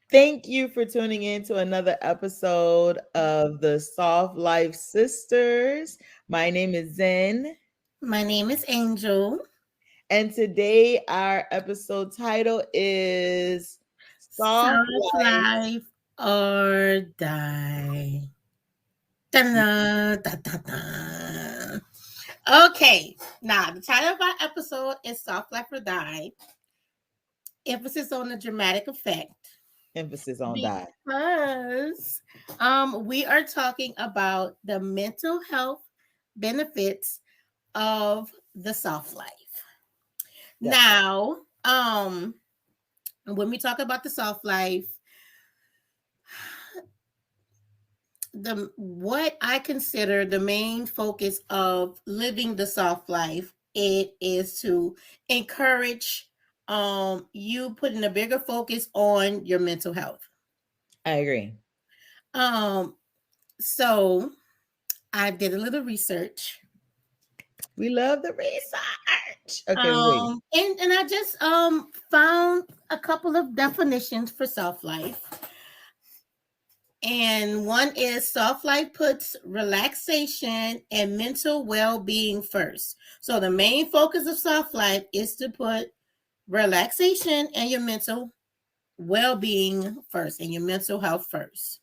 Thank you for tuning in to another episode of the Soft Life Sisters. My name is Zen, My name is Angel. and today our episode title is Soft Soft Life. life or die. Da-da-da-da-da. Okay, now the title of our episode is Soft Life or Die. Emphasis on the dramatic effect Emphasis on die. because we are talking about the mental health benefits of the soft life. Yes. Now, when we talk about the soft life, the what I consider the main focus of living the soft life, it is to encourage you putting a bigger focus on your mental health. I agree. Um so I did a little research. We love the research. Okay, wait. And I just found a couple of definitions for soft life. And one is soft life puts relaxation and mental well being first. So the main focus of soft life is to put relaxation and your mental well being first and your mental health first.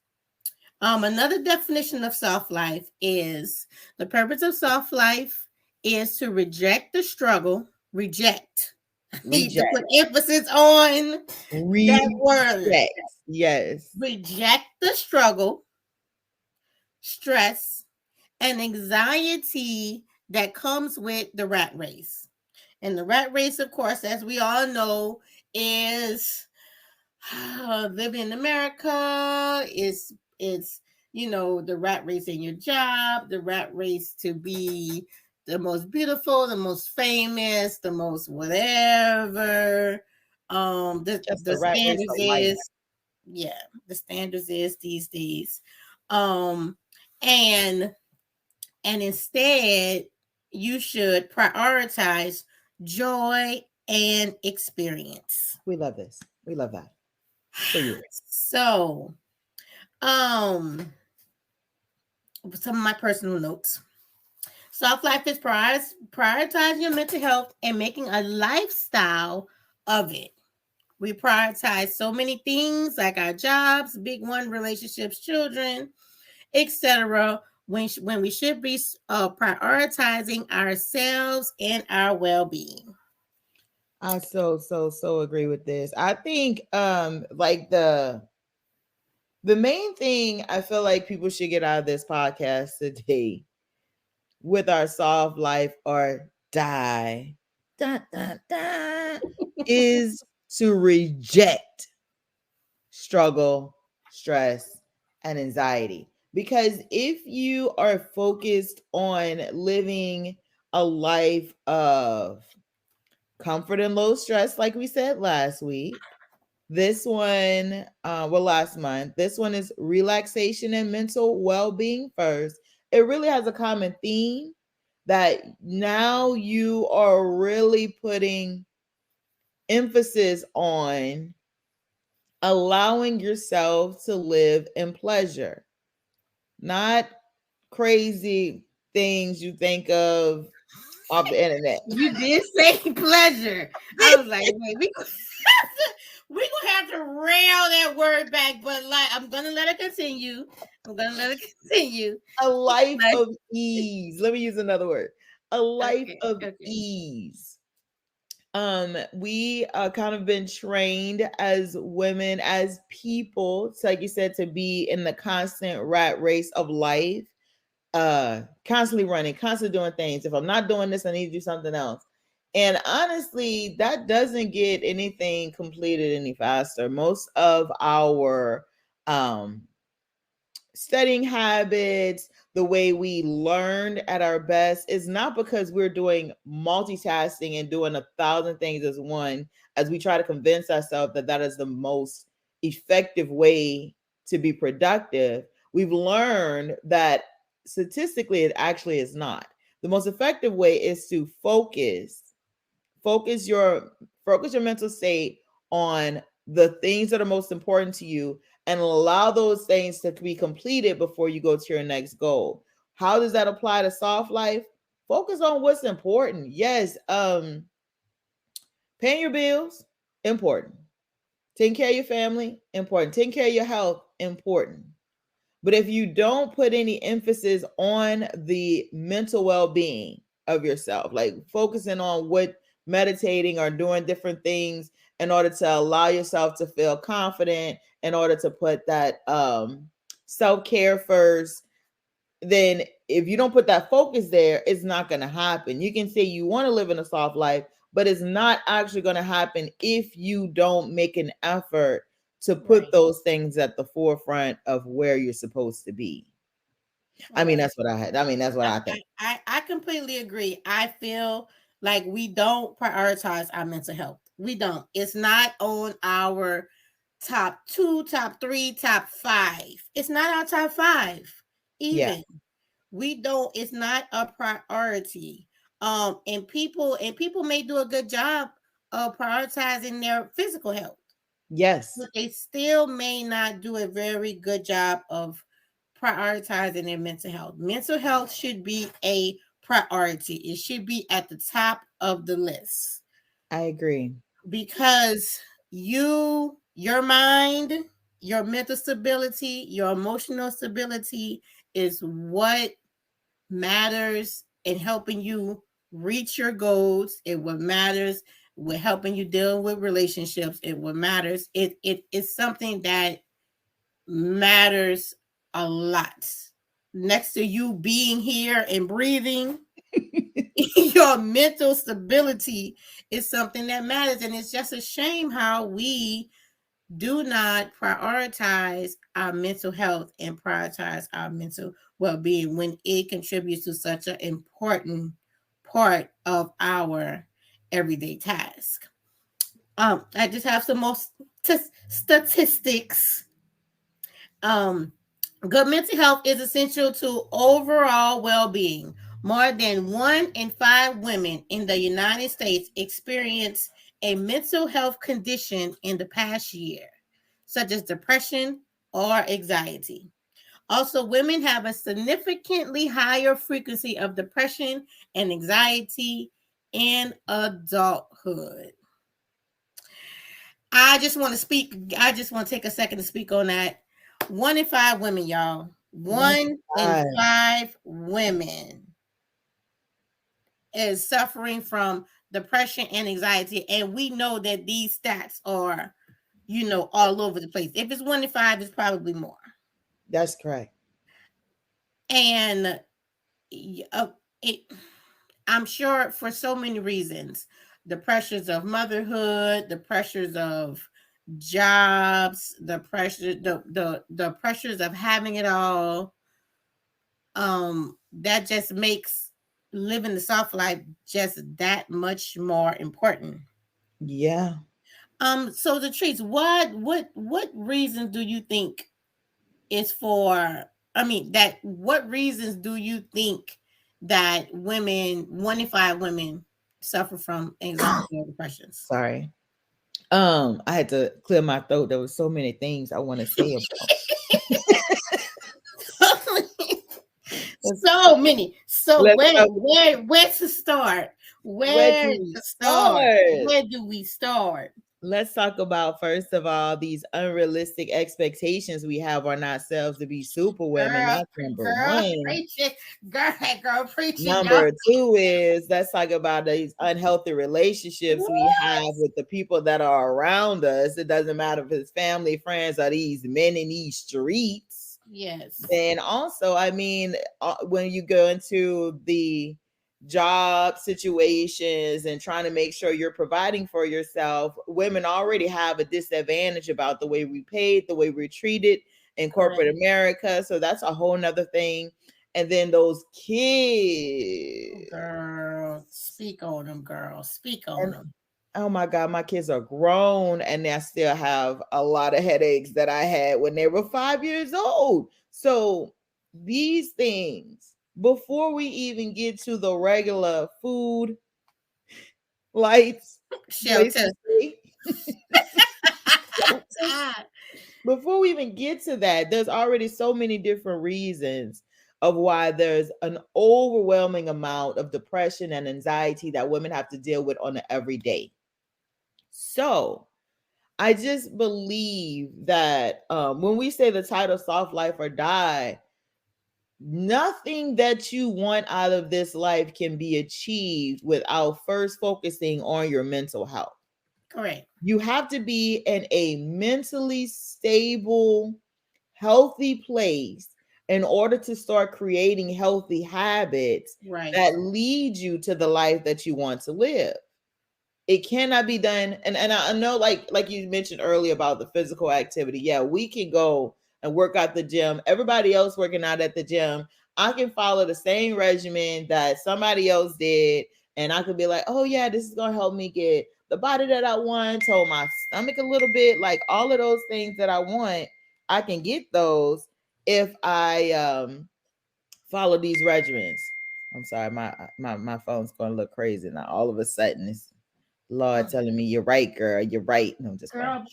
Another definition of soft life is the purpose of soft life is to reject the struggle, reject. I need to Reject. put emphasis on that word. Reject. Yes. Reject the struggle, stress, and anxiety that comes with the rat race. And the rat race, of course, as we all know, is living in America. It's the rat race in your job, the rat race to be the most beautiful, the most famous, the most whatever. Just The the rat race standards of life. is yeah, the standards is these days. Um and and instead you should prioritize joy and experience. We love this. We love that. So yeah. So, um, some of my personal notes. Soft life is prioritizing your mental health and making a lifestyle of it. We prioritize so many things like our jobs, big one, relationships, children, etc. When we should be prioritizing ourselves and our well being. I so agree with this. I think like the main thing I feel like people should get out of this podcast today with our soft life or die da, da, da, is to reject struggle, stress, and anxiety. Because if you are focused on living a life of comfort and low stress, like we said last week, this one, last month, this one is relaxation and mental well being first. It really has a common theme that now you are really putting emphasis on allowing yourself to live in pleasure, not crazy things you think of off the internet. You did say pleasure. I was like, wait, we gonna have to rail that word back, but like I'm gonna let it continue. I'm gonna let it continue. A life Like, of ease. Let me use another word. A life okay, of okay. ease. We kind of been trained as women, as people, so like you said, to be in the constant rat race of life, constantly running, constantly doing things. If I'm not doing this, I need to do something else. And honestly, that doesn't get anything completed any faster. Most of our studying habits, the way we learned at our best is not because we're doing multitasking and doing a thousand things as one, as we try to convince ourselves that that is the most effective way to be productive. We've learned that statistically it actually is not. The most effective way is to focus your mental state on the things that are most important to you and allow those things to be completed before you go to your next goal. How does that apply to soft life? Focus on what's important. Yes, paying your bills, important. Taking care of your family, important. Taking care of your health, important. But if you don't put any emphasis on the mental well-being of yourself, like focusing on what meditating or doing different things in order to allow yourself to feel confident, in order to put that self-care first, then if you don't put that focus there, it's not going to happen. You can say you want to live in a soft life, but it's not actually going to happen if you don't make an effort to put Right. those things at the forefront of where you're supposed to be. I mean, Right. that's what I had. I mean, that's what I, I I, think. I completely agree. I feel like we don't prioritize our mental health. We don't. It's not on our top two, top three, top five. It's not our top five. Yeah. Even we don't. It's not a priority. And people may do a good job of prioritizing their physical health, Yes, but they still may not do a very good job of prioritizing their mental health. Mental health should be a priority. It should be at the top of the list I agree. because your mind, your mental stability, your emotional stability is what matters in helping you reach your goals. It what matters with helping you deal with relationships. It what matters. It is something that matters a lot. Next to you being here and breathing, your mental stability is something that matters. And it's just a shame how we do not prioritize our mental health and prioritize our mental well being when it contributes to such an important part of our everyday task. I just have some more statistics. Um, Good mental health is essential to overall well being. More than 1 in 5 women in the United States experience a mental health condition in the past year, such as depression or anxiety. Also, women have a significantly higher frequency of depression and anxiety in adulthood. I just want to speak. I just want to take a second to speak on that. 1 in 5 women, y'all. One One in five. five women is suffering from depression and anxiety, and we know that these stats are, all over the place. If it's 1 in 5, it's probably more. That's correct. And it, I'm sure for so many reasons, the pressures of motherhood, the pressures of jobs, the pressures of having it all, that just makes living the soft life just that much more important. Yeah. So the treats, what reasons do you think is for, that what reasons do you think that 1 in 5 women suffer from anxiety or depressions? Sorry. I had to clear my throat. There was so many things I want to say about. Let's So many. So let's where to start? where Where do we to start? start? Where do we start? Let's talk about first of all these unrealistic expectations we have on ourselves to be super women. Girl, That's number girl, one. preach it. Girl, preach it, y'all. Number two is let's talk about these unhealthy relationships we have What? with the people that are around us. It doesn't matter if it's family, friends, or these men in these streets. Yes. Then also, I mean, when you go into the job situations and trying to make sure you're providing for yourself, women already have a disadvantage about the way we paid, the way we're treated in corporate Correct. America. So that's a whole nother thing. And then those kids. Girl, speak on them, girl. Speak on And them. oh my God, my kids are grown and I still have a lot of headaches that I had when they were 5 years old. So these things, before we even get to the regular food, lights, place to Shelter. stay, Before we even get to that, there's already so many different reasons of why there's an overwhelming amount of depression and anxiety that women have to deal with on an everyday. So I just believe that when we say the title "Soft Life or Die," nothing that you want out of this life can be achieved without first focusing on your mental health. Correct. You have to be in a mentally stable, healthy place in order to start creating healthy habits Right. that lead you to the life that you want to live. It cannot be done. And I know, like you mentioned earlier about the physical activity. Yeah, we can go and work out the gym. Everybody else working out at the gym, I can follow the same regimen that somebody else did, and I could be like, oh yeah, this is gonna help me get the body that I want, hold my stomach a little bit, like all of those things that I want. I can get those if I follow these regimens. I'm sorry, my phone's gonna look crazy now. All of a sudden, it's Lord telling me, "You're right, girl. You're right." No, I'm just playing. Girl,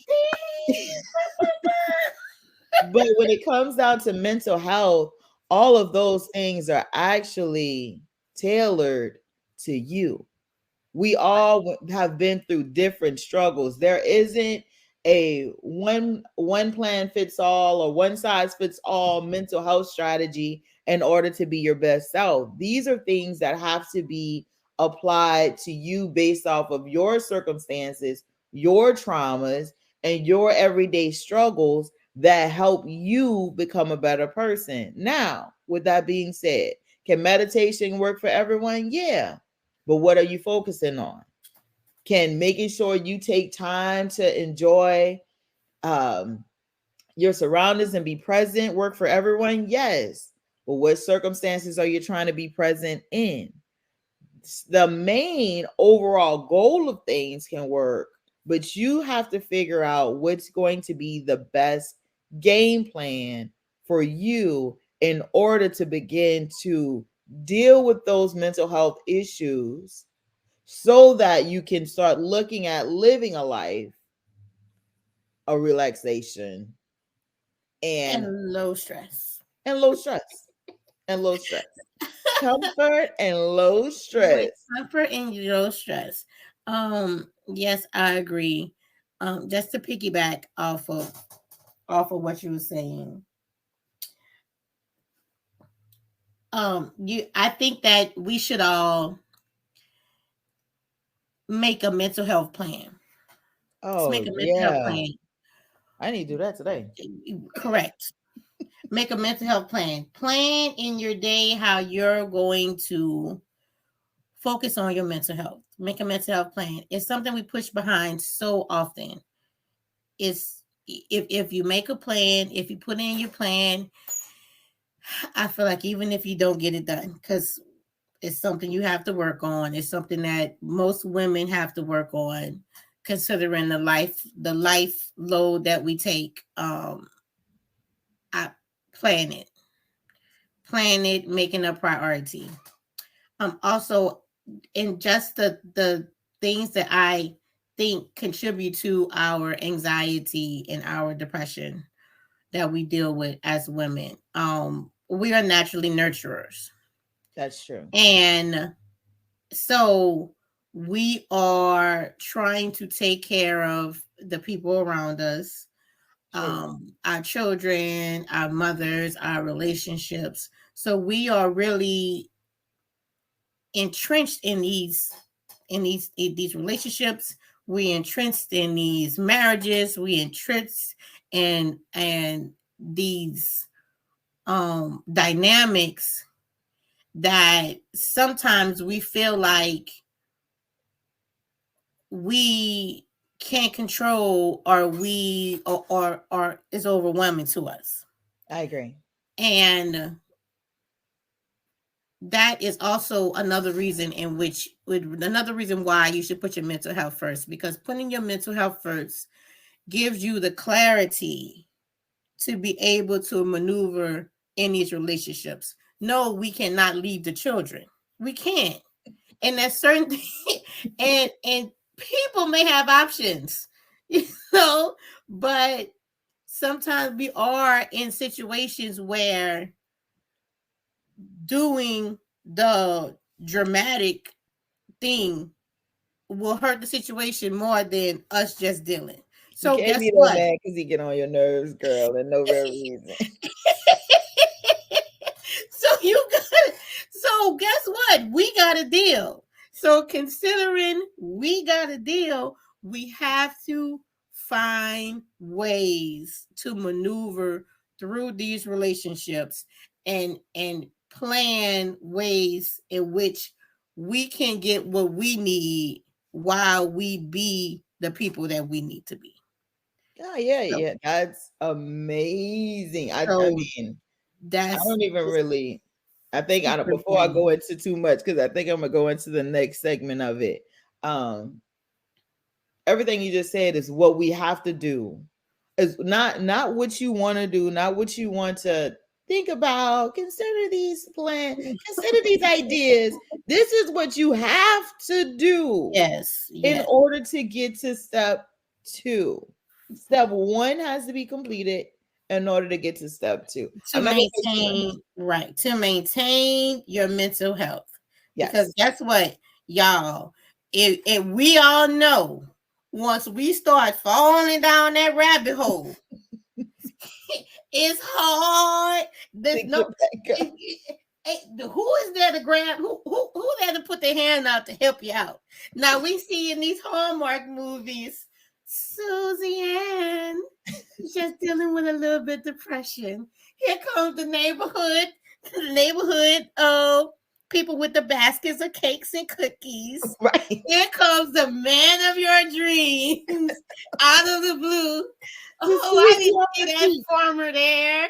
But when it comes down to mental health, all of those things are actually tailored to you. We all have been through different struggles. There isn't a one plan fits all or one size fits all mental health strategy in order to be your best self. These are things that have to be applied to you based off of your circumstances, your traumas, and your everyday struggles that help you become a better person. Now, with that being said, can meditation work for everyone? Yeah, but what are you focusing on? Can making sure you take time to enjoy um, your surroundings and be present work for everyone? Yes. But what circumstances are you trying to be present in? The main overall goal of things can work, but you have to figure out what's going to be the best game plan for you in order to begin to deal with those mental health issues so that you can start looking at living a life of relaxation and and low stress. low stress and low stress, comfort and low With stress. comfort and low stress. Yes, I agree. Just to piggyback off of what you were saying. I think that we should all make a mental health plan. Let's Oh make a mental health yeah, plan. I need to do that today. Correct. Make a mental health plan. Plan in your day how you're going to focus on your mental health. Make a mental health plan. It's something we push behind so often. It's if you make a plan, if you put in your plan, I feel like even if you don't get it done, because it's something you have to work on. It's something that most women have to work on, considering the life load that we take. I plan it, making a priority. Also, in just the things that I think contribute to our anxiety and our depression that we deal with as women. We are naturally nurturers. That's true. And so we are trying to take care of the people around us, True. our children, our mothers, our relationships. So we are really entrenched in these relationships. We entrenched in these marriages. We entrenched and these dynamics that sometimes we feel like we can't control, or or is overwhelming to us. I agree. And that is also another reason why you should put your mental health first, because putting your mental health first gives you the clarity to be able to maneuver in these relationships. No, we cannot leave the children. We can't. And that's certain and people may have options. you know, but sometimes we are in situations where doing the dramatic thing will hurt the situation more than us just dealing. You So can't guess be that what? mad because he get on your nerves, girl, and no real reason. So you got so guess what? We got a deal. So considering we got a deal, we have to find ways to maneuver through these relationships and plan ways in which we can get what we need while we be the people that we need to be. Oh yeah, So, yeah, that's amazing. I so mean, I that's don't even really. I think I don't. super Before I important. go into too much, because I think I'm gonna go into the next segment of it. Um, everything you just said is what we have to do. Is not what you want to do, not what you want to think about. Consider these plans. Consider these ideas. This is what you have to do Yes, in yes. order to get to step two. Step one has to be completed in order to get to step two. To I'm not gonna say maintain, right, to maintain your mental health. Because yes. guess what, y'all? If we all know once we start falling down that rabbit hole, it's hard. There's To get no back up. who is there to grab who there to put their hand out to help you out? Now we see in these Hallmark movies, Susie Ann just dealing with a little bit depression. Here comes the neighborhood people with the baskets of cakes and cookies. Right. Here comes the man of your dreams out of the blue. To Oh, I sweep didn't you off see your that feet. farmer there.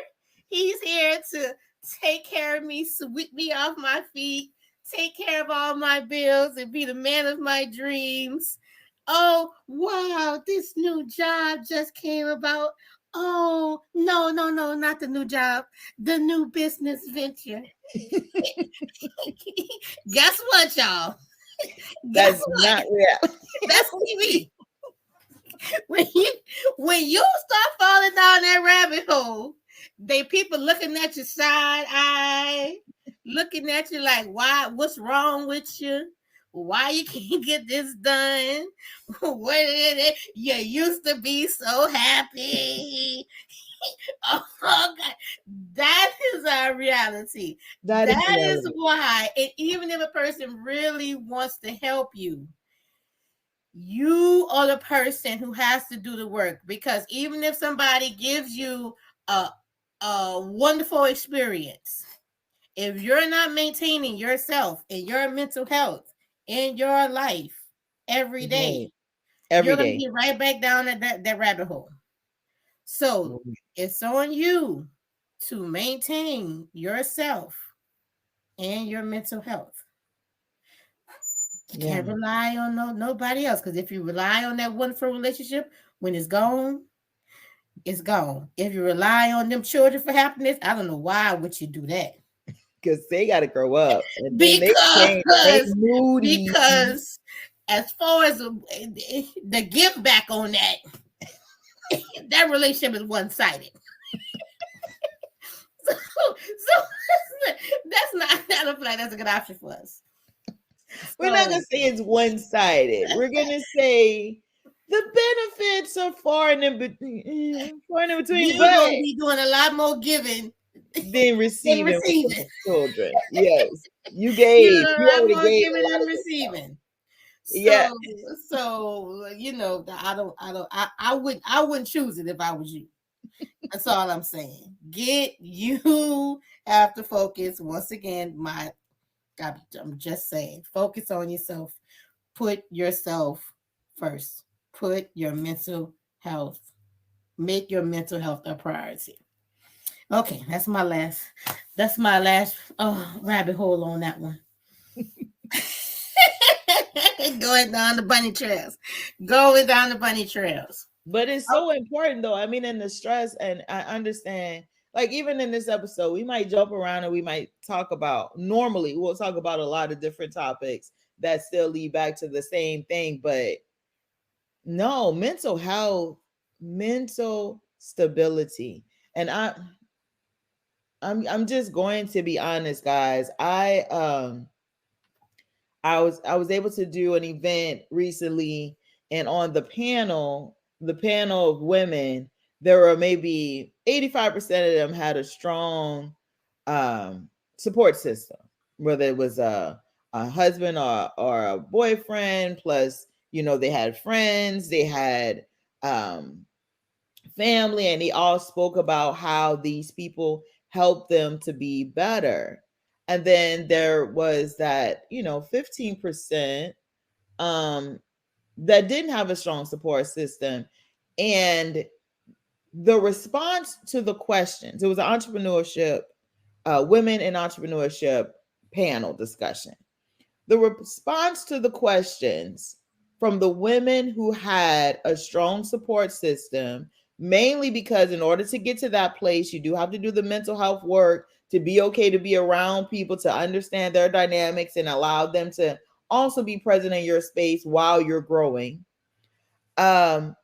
He's here to take care of me, sweep me off my feet, take care of all my bills, and be the man of my dreams. Oh, wow, this new job just came about. Oh, no, no, no, not the new job, the new business venture. Guess what, y'all? Guess That's what? not real. That's TV. when you when you start falling down that rabbit hole, they people looking at you side eye, looking at you like, why? What's wrong with you? Why you can't get this done? What is it? You used to be so happy. Oh God, that is our reality. That is That is reality. why, and even if a person really wants to help you, you are the person who has to do the work, because even if somebody gives you a, a wonderful experience, if you're not maintaining yourself and your mental health in your life every day, Right. Every you're going to day. get right back down at that rabbit hole. So it's on you to maintain yourself and your mental health. You Yeah. can't rely on nobody else, because if you rely on that wonderful relationship, when it's gone, it's gone. If you rely on them children for happiness, I don't know why would you do that. Because they got to grow up and then they change. They Because moody. because as far as the give back on that, that relationship is one sided. So that's not. I don't feel like that's a good option for us. We're not So gonna say it's one sided. We're gonna say the benefits are far and in between, you're but gonna be doing a lot more giving then than receiving with the receiving. children. Yes, you You're gave. doing a You lot already more gave giving a lot than of good stuff. receiving. Yeah, So I wouldn't choose it if I was you. That's all I'm saying. You have to focus once again. I'm just saying, focus on yourself. Put yourself first. Put your mental health. Make your mental health a priority. Okay, That's my last rabbit hole on that one. Going down the bunny trails. Going down the bunny trails. but it's so important though. I mean, in the stress, and I understand. Like even in this episode, we might jump around and we might talk about. Normally, we'll talk about a lot of different topics that still lead back to the same thing, but No, mental health, mental stability. And I'm just going to be honest, guys. I was able to do an event recently, and on the panel of women, there were maybe 85% of them had a strong support system, whether it was a husband or a boyfriend, plus, they had friends, they had um, family, and they all spoke about how these people helped them to be better. And then there was that, 15% um, that didn't have a strong support system. And the response to the questions, it was an entrepreneurship, women in entrepreneurship panel discussion. The response to the questions from the women who had a strong support system, mainly because in order to get to that place, you do have to do the mental health work to be okay to be around people, to understand their dynamics and allow them to also be present in your space while you're growing. Um,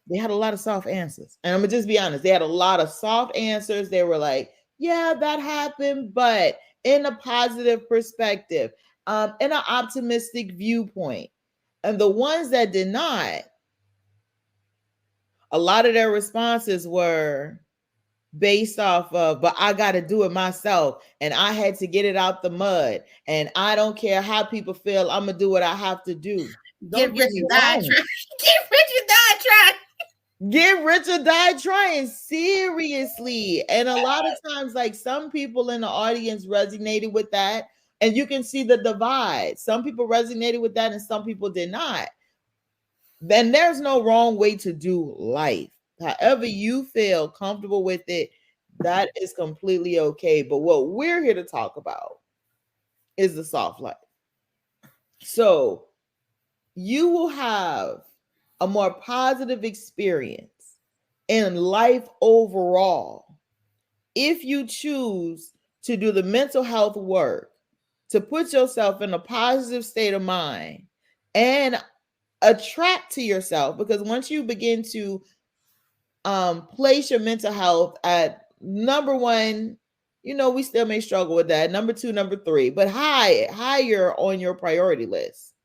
they had a lot of soft answers. And I'm gonna just be honest, they had a lot of soft answers. They were like, yeah, that happened, but in a positive perspective, in an optimistic viewpoint. And the ones that did not, a lot of their responses were based off of, but I got to do it myself. And I had to get it out the mud. And I don't care how people feel. I'm going to do what I have to do. Get Don't get rich me or die wrong. trying. Get rich or die trying. Get rich or die trying, seriously. And a lot of times, like, some people in the audience resonated with that, and you can see the divide. Some people resonated with that and some people did not. Then there's no wrong way to do life. However you feel comfortable with it, that is completely okay. But what we're here to talk about is the soft life. So you will have a more positive experience in life overall if you choose to do the mental health work, to put yourself in a positive state of mind and attract to yourself. Because once you begin to place your mental health at number one, we still may struggle with that, number two, number three, but higher on your priority list,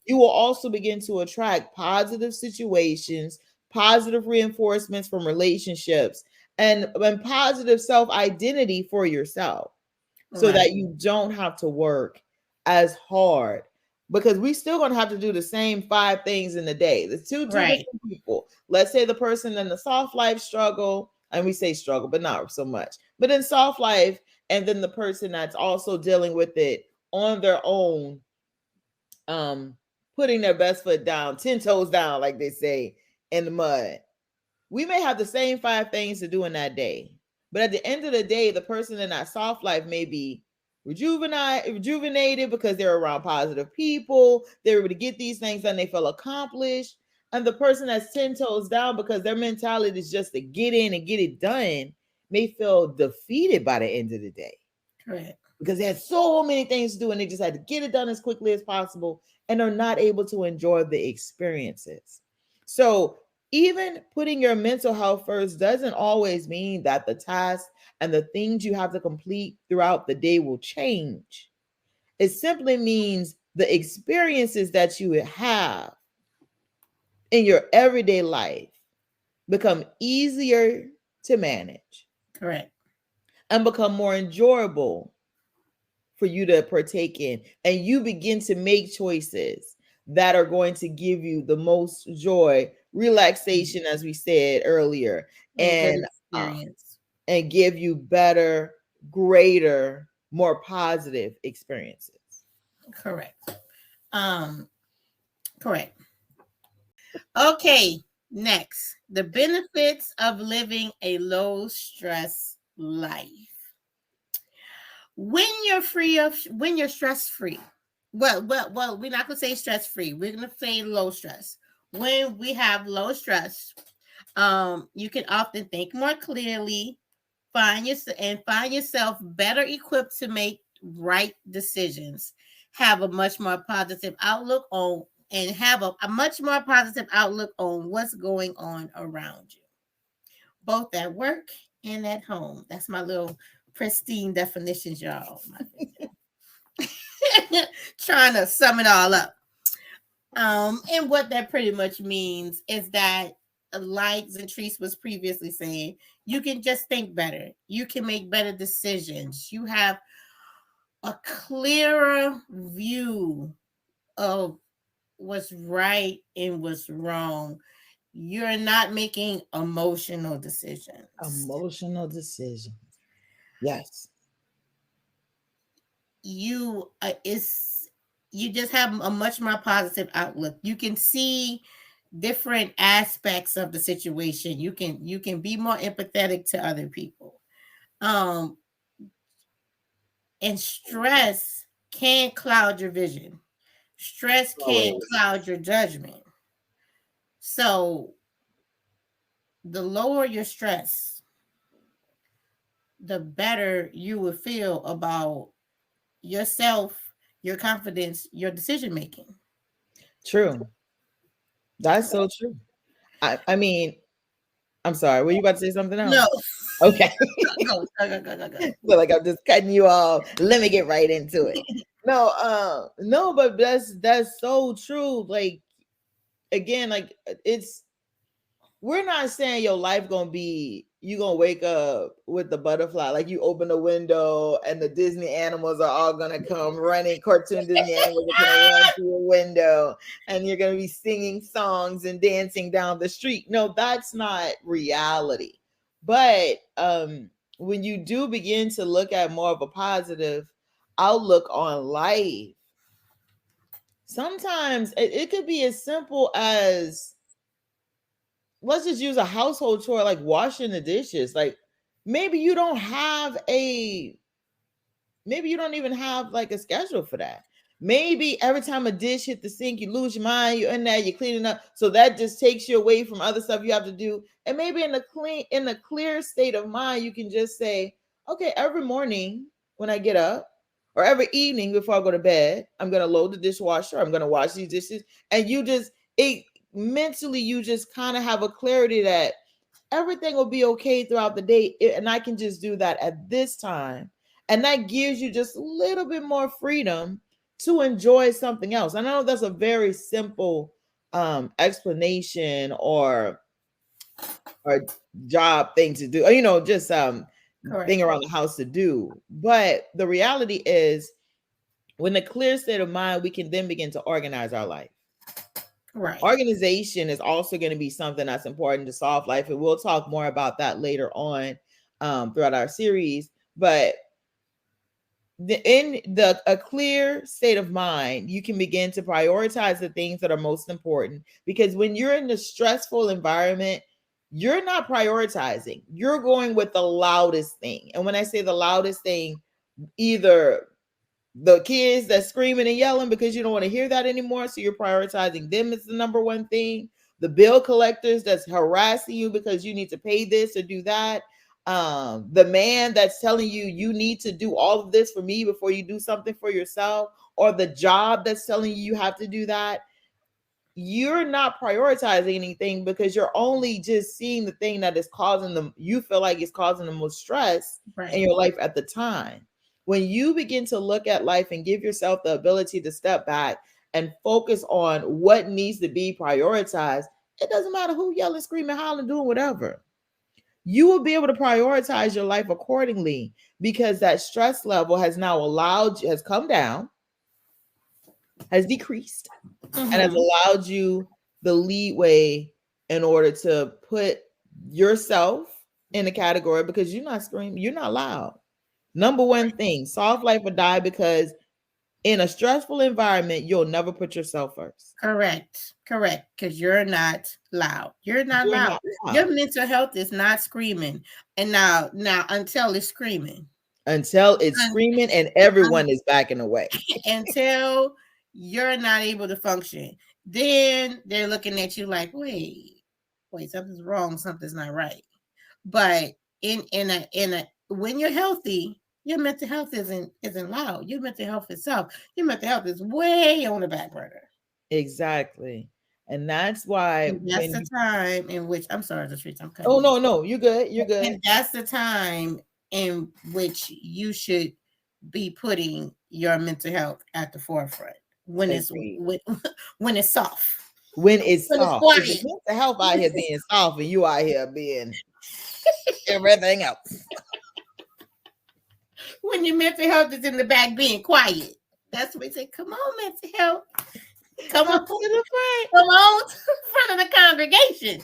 you will also begin to attract positive situations, positive reinforcements from relationships, and positive self-identity for yourself, so that you don't have to work as hard, because we still gonna have to do the same 5 things in a day. There's two different people. Let's say the person in the soft life struggle, and we say struggle, but not so much. But in soft life, and then the person that's also dealing with it on their own, um, putting their best foot down, 10 toes down, like they say, in the mud. We may have the same 5 things to do in that day, but at the end of the day, the person in that soft life may be rejuvenated because they're around positive people. They're able to get these things done. They feel accomplished. And the person that's 10 toes down because their mentality is just to get in and get it done may feel defeated by the end of the day. Correct. Because they had so many things to do and they just had to get it done as quickly as possible and are not able to enjoy the experiences. So even putting your mental health first doesn't always mean that the tasks and the things you have to complete throughout the day will change. It simply means the experiences that you have in your everyday life become easier to manage. Correct. And become more enjoyable for you to partake in. And you begin to make choices that are going to give you the most joy, relaxation, as we said earlier, and experience, and give you better, greater, more positive experiences. Correct. Correct. Okay, next, the benefits of living a low stress life. When you're stress free. Well, we're not gonna say stress free. We're gonna say low stress. When we have low stress, you can often think more clearly, find yourself better equipped to make right decisions, have a much more positive outlook on and have a much more positive outlook on what's going on around you, both at work and at home. That's my little pristine definitions, y'all. Trying to sum it all up. And what that pretty much means is that, like Zentrice was previously saying, you can just think better. You can make better decisions. You have a clearer view of what's right and what's wrong. You're not making emotional decisions. Emotional decisions. Yes. You is you just have a much more positive outlook. You can see different aspects of the situation. You can be more empathetic to other people. Um and stress can cloud your vision. Stress can Always. cloud your judgment. So the lower your stress, the better you will feel about yourself, your confidence, your decision making. True. That's so true. I mean, I'm sorry. Were you about to say something No, else? Okay. go. Feel like I'm just cutting you off. Let me get right into it. No, no, but that's so true. Like again, like it's we're not saying your life gonna be you gonna wake up with the butterfly, like you open the window and the Disney animals are all gonna come running, cartoon Disney animals are gonna run through your window and you're gonna be singing songs and dancing down the street. No, that's not reality. But when you do begin to look at more of a positive outlook on life, sometimes it could be as simple as, let's just use a household chore like washing the dishes. Like maybe you don't have a maybe you don't even have like a schedule for that. Maybe every time a dish hit the sink, you lose your mind, you're in there, you're cleaning up. So that just takes you away from other stuff you have to do. And maybe in a clear state of mind, you can just say, okay, every morning when I get up, or every evening before I go to bed, I'm gonna load the dishwasher, I'm gonna wash these dishes. And you just it mentally you just kind of have a clarity that everything will be okay throughout the day. And I can just do that at this time. And that gives you just a little bit more freedom to enjoy something else. I know that's a very simple explanation or job thing to do, or just Correct. thing around the house to do. But the reality is when a clear state of mind, we can then begin to organize our life. Right. Organization is also going to be something that's important to solve life, and we'll talk more about that later on throughout our series. But in a clear state of mind, you can begin to prioritize the things that are most important, because when you're in a stressful environment, you're not prioritizing, you're going with the loudest thing. And when I say the loudest thing, either the kids that's screaming and yelling because you don't want to hear that anymore, so you're prioritizing them as the number one thing. The bill collectors that's harassing you because you need to pay this or do that. The man that's telling you you need to do all of this for me before you do something for yourself, or the job that's telling you you have to do that. You're not prioritizing anything because you're only just seeing the thing that is causing them, you feel like it's causing the most stress in Right. your life at the time. When you begin to look at life and give yourself the ability to step back and focus on what needs to be prioritized, it doesn't matter who yelling, screaming, hollering, doing whatever. You will be able to prioritize your life accordingly, because that stress level has now has come down, has decreased, and has Mm-hmm. allowed you the leeway in order to put yourself in a category, because you're not screaming, you're not loud. Number one thing, soft life or die, because in a stressful environment, you'll never put yourself first. Correct. Because you're not loud. You're not You're loud. not Your loud mental health is not screaming. And now until it's screaming. until it's Un- screaming and everyone is backing away. until you're not able to function. Then they're looking at you like, wait, something's wrong, something's not right. But in a when you're healthy, your mental health isn't loud. Your mental health itself, your mental health is way on the back burner. Exactly. And that's why And that's when the you, time in which I'm sorry, Latrice, I'm cutting oh you. no, no, you're good. You're good. And that's the time in which you should be putting your mental health at the forefront when it's Agreed. when, when it's soft, When it's when it's soft. Because the quiet. mental health out here being soft and you out here being everything else. When your mental health is in the back being quiet. That's what we say. Come on, mental health. Come Come on, to the front. come on to the front of the congregation.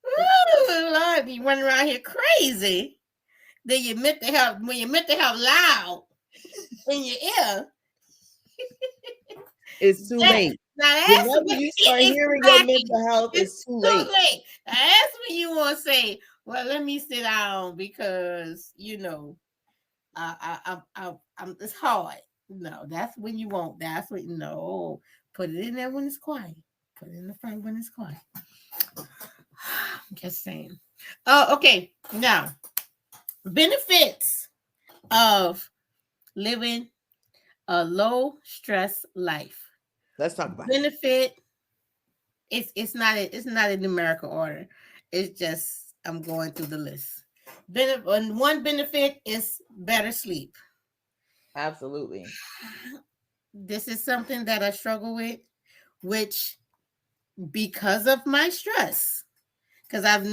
Ooh, Lord, be running around here crazy. Then your mental health, when your mental health loud in your ear, It's too that, late. now that's Whenever when you start hearing your exactly. mental health, it's It's too too late. late. Now that's when you want to say, "Well, let me sit down because I'm it's hard." No, that's when you won't. That's when no. Put it in there when it's quiet. Put it in the front when it's quiet. Just saying. Oh, okay. Now, benefits of living a low stress life. Let's talk about it. Benefit. It's not a numerical order. It's just I'm going through the list. One benefit is better sleep. Absolutely. This is something that I struggle with, which because of my stress, because I've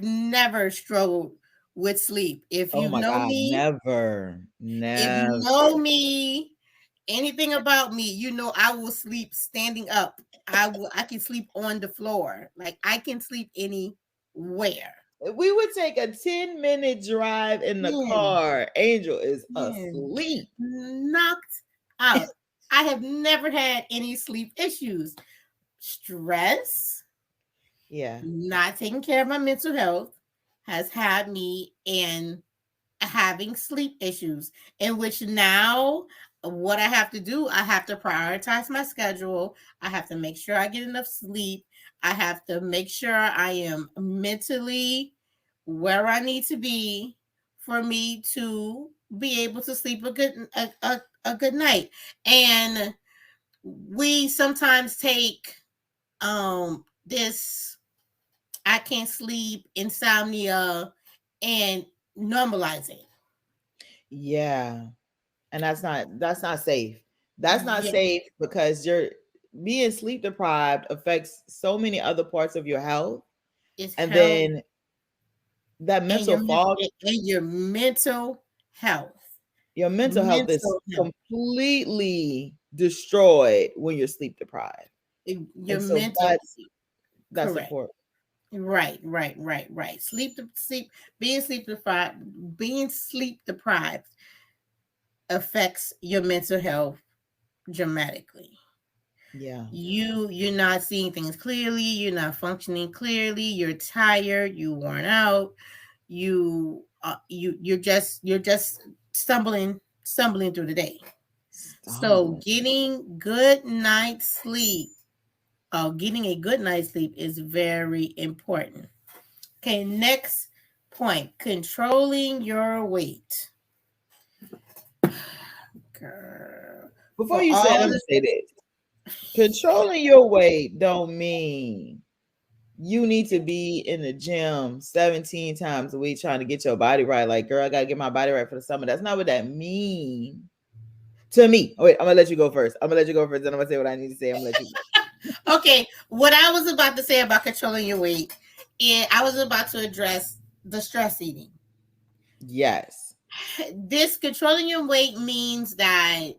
never struggled with sleep. Oh my God. Never. If you know Never. me, anything about me, I will sleep standing up. I can sleep on the floor. Like I can sleep anywhere. We would take a 10-minute drive in the Man, car. Angel is man, asleep. knocked out. I have never had any sleep issues. Stress, Yeah. not taking care of my mental health has had me in having sleep issues, in which now what I have to do, I have to prioritize my schedule. I have to make sure I get enough sleep. I have to make sure I am mentally where I need to be for me to be able to sleep a good night. And we sometimes take this I can't sleep, insomnia, and normalize it. Yeah. And that's not safe. That's not Yeah, safe because you're being sleep deprived affects so many other parts of your health. it's And health then that and mental fog, your mental health. your mental health is Mental health. completely destroyed when you're sleep deprived. Your And so mental that's correct. important. Right. Sleep being sleep deprived affects your mental health dramatically. Yeah. You're not seeing things clearly, you're not functioning clearly, you're tired, you worn out, you're just stumbling through the day. So Stumbling. getting a good night's sleep is very important. Okay, next point, controlling your weight. Girl, Before for you say it, all I'm gonna the say this. Controlling your weight don't mean you need to be in the gym 17 times a week trying to get your body right. Like, girl, I gotta get my body right for the summer. That's not what that means to me. Oh, wait, I'm gonna let you go first. I'm gonna let you go first. Then I'm gonna say what I need to say. I'm gonna let you. Okay, what I was about to say about controlling your weight, and I was about to address the stress eating. Yes. This controlling your weight means that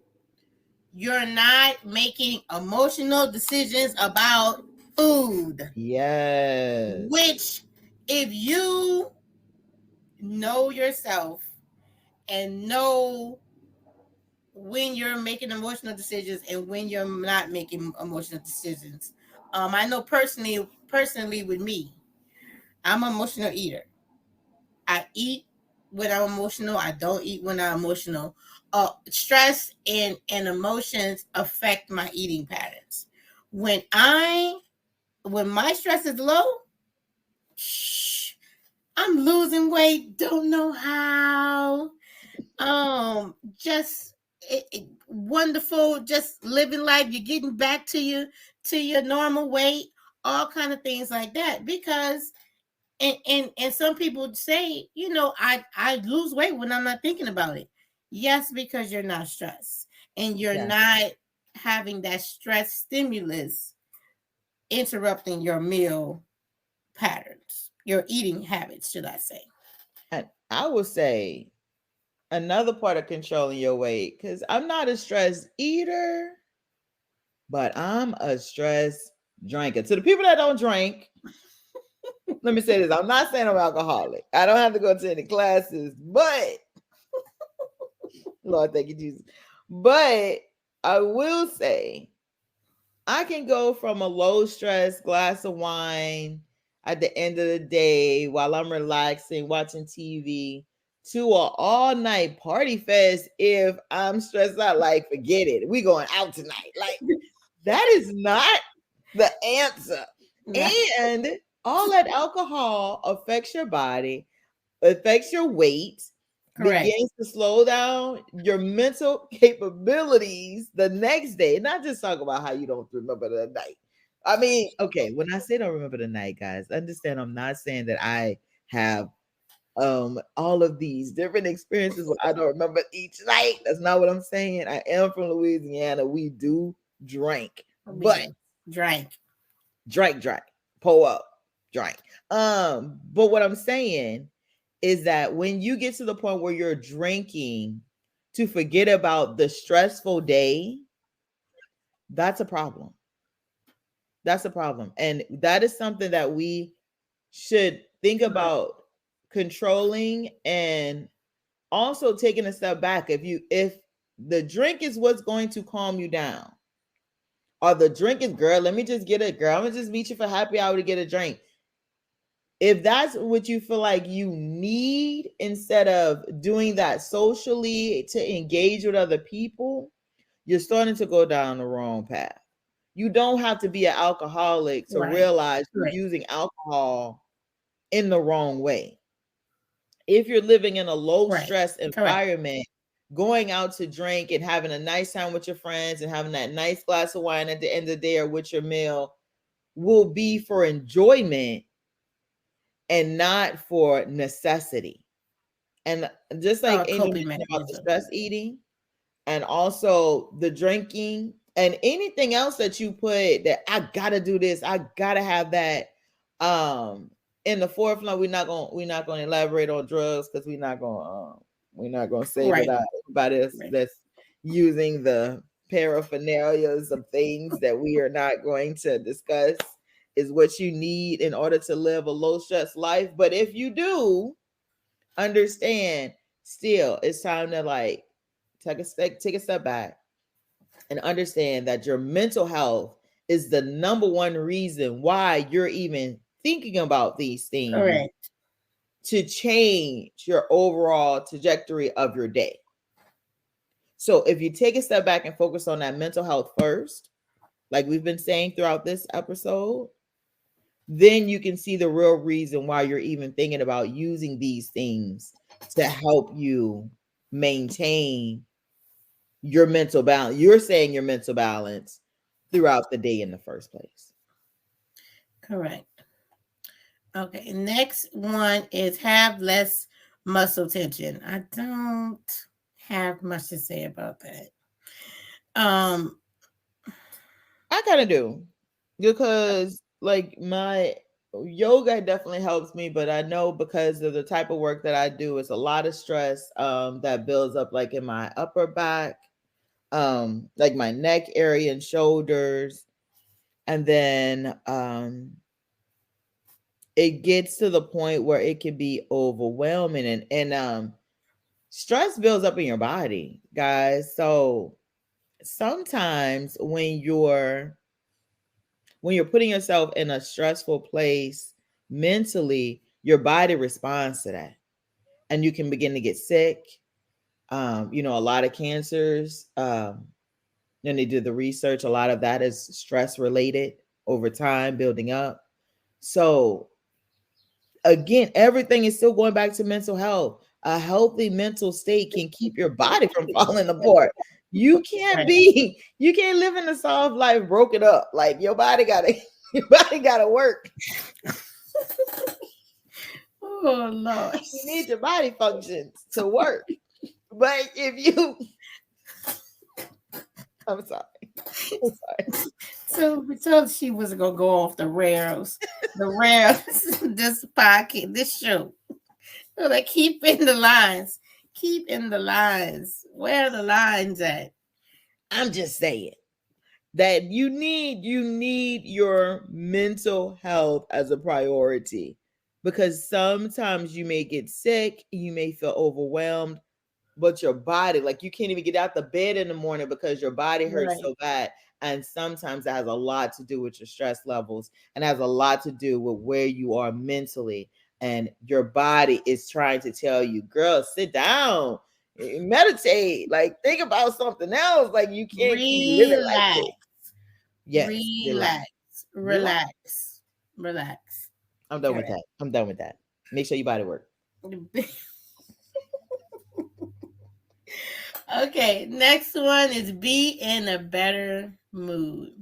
you're not making emotional decisions about food, Yes. which, if you know yourself and know when you're making emotional decisions and when you're not making emotional decisions. I know personally with me, I'm an emotional eater. I eat when I'm emotional. I don't eat when I'm emotional. Stress and emotions affect my eating patterns. When I when my stress is low, shh, I'm losing weight. Don't know how. Just wonderful, just living life. You're getting back to your normal weight, all kind of things like that. Because and some people say, I lose weight when I'm not thinking about it. Yes, because you're not stressed and you're Yeah. not having that stress stimulus interrupting your meal patterns, your eating habits, should I say. And I will say another part of controlling your weight, because I'm not a stress eater, but I'm a stress drinker. To the people that don't drink, let me say this. I'm not saying I'm alcoholic. I don't have to go to any classes, but Lord, thank you, Jesus. But I will say I can go from a low stress glass of wine at the end of the day while I'm relaxing, watching TV, to a all night party fest if I'm stressed out. Like, forget it. We going out tonight. Like, that is not the answer. Right. And all that alcohol affects your body, affects your weight, Correct. begins to slow down your mental capabilities the next day. Not just talk about how you don't remember the night. I mean, okay, when I say don't remember the night, guys, understand I'm not saying that I have all of these different experiences where I don't remember each night. That's not what I'm saying. I am from Louisiana. We do drink, We but do. Drink. drink, pull up, drink. But what I'm saying is that when you get to the point where you're drinking to forget about the stressful day, that's a problem. That's a problem. And that is something that we should think about controlling, and also taking a step back. If the drink is what's going to calm you down, or the drink is, girl, let me just get a girl, I'm gonna just meet you for happy hour to get a drink. If that's what you feel like you need instead of doing that socially to engage with other people, you're starting to go down the wrong path. You don't have to be an alcoholic to Right. realize you're Correct. using alcohol in the wrong way. If you're living in a low Right. stress Correct. environment, going out to drink and having a nice time with your friends and having that nice glass of wine at the end of the day or with your meal will be for enjoyment and not for necessity. And just like Angel Coping mentioned about the mechanism. stress eating and also the drinking and anything else that you put that I gotta do this, I gotta have that. In the forefront, we're not gonna elaborate on drugs because we're not gonna say that Right. everybody Right. that's using the paraphernalias of things that we are not going to discuss is what you need in order to live a low stress life. But if you do, understand, still it's time to like take a step back and understand that your mental health is the number one reason why you're even thinking about these things Correct. to change your overall trajectory of your day. So if you take a step back and focus on that mental health first, like we've been saying throughout this episode, then you can see the real reason why you're even thinking about using these things to help you maintain your mental balance. You're saying your mental balance throughout the day in the first place. Correct. Okay. Next one is have less muscle tension. I don't have much to say about that. Um. I kind of do, because like my yoga definitely helps me, but I know because of the type of work that I do, it's a lot of stress that builds up like in my upper back, like my neck area and shoulders. And then it gets to the point where it can be overwhelming, and stress builds up in your body, guys. So sometimes when you're putting yourself in a stressful place mentally, your body responds to that, and you can begin to get sick. A lot of cancers, when they did the research, a lot of that is stress related over time building up. So again, everything is still going back to mental health. a healthy mental state can keep your body from falling apart. Right. You can't live in a soft life broken up. Like your body gotta your body gotta work. Oh Lord. You need your body functions to work. But if you I'm sorry. I'm sorry. So we told she was gonna go off the rails. The rails. This podcast, this show. So they keep in the lines. Keep in the lines. Where are the lines at? I'm just saying that you need your mental health as a priority, because sometimes you may get sick, you may feel overwhelmed, but your body, like you can't even get out the bed in the morning because your body hurts Right. so bad. And sometimes that has a lot to do with your stress levels and has a lot to do with where you are mentally. And your body is trying to tell you, girl, sit down, meditate, like think about something else. Like you can't keep living like Relax. this. Yes, relax. Relax. Relax. Relax. Relax. I'm done with Correct. that. I'm done with that. Make sure your body work. Okay, next one is be in a better mood.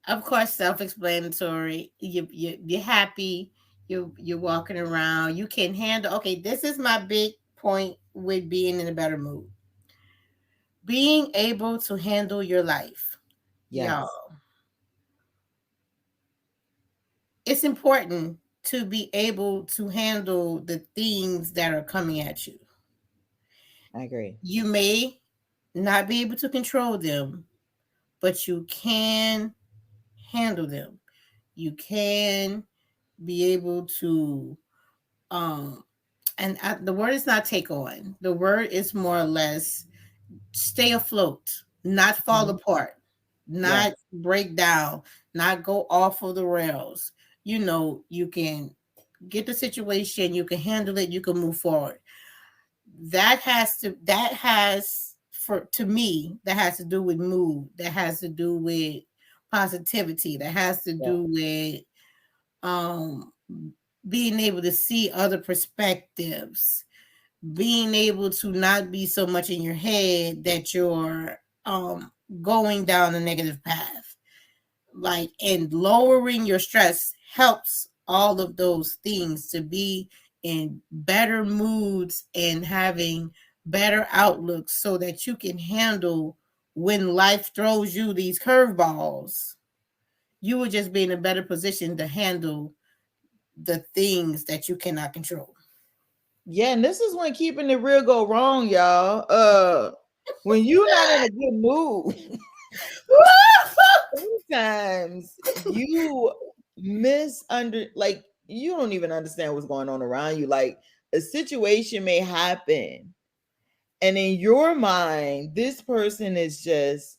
Of course, self-explanatory. You're happy. You're walking around. You can handle. Okay, this is my big point with being in a better mood. Being able to handle your life, y'all. Yes, It's important to be able to handle the things that are coming at you. I agree. You may not be able to control them, but you can handle them. You can be able to um the word is not take on. The word is more or less stay afloat, not fall Mhm. apart, Yes, not break down, not go off of the rails. You know, you can get the situation, you can handle it, you can move forward. That has for to me that has to do with mood, that has to do with positivity, that has to yes, do with um being able to see other perspectives, being able to not be so much in your head that you're going down a negative path, like, and lowering your stress helps all of those things to be in better moods and having better outlooks so that you can handle when life throws you these curveballs. You will just be in a better position to handle the things that you cannot control. yeah. And this is when keeping it real go wrong, y'all. When you're not in a good mood, sometimes you like you don't even understand what's going on around you. Like a situation may happen, and in your mind, this person is just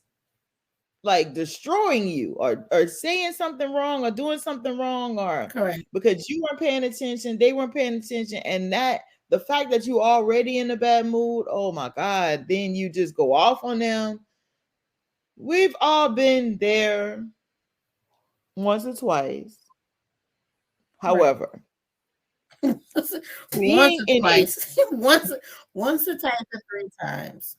like destroying you or saying something wrong or doing something wrong, or Correct. because you weren't paying attention, they weren't paying attention, and that the fact that you already in a bad mood, oh my god, then you just go off on them. We've all been there once or twice. Right. However, Once being or in a twice. Once or twice or three times.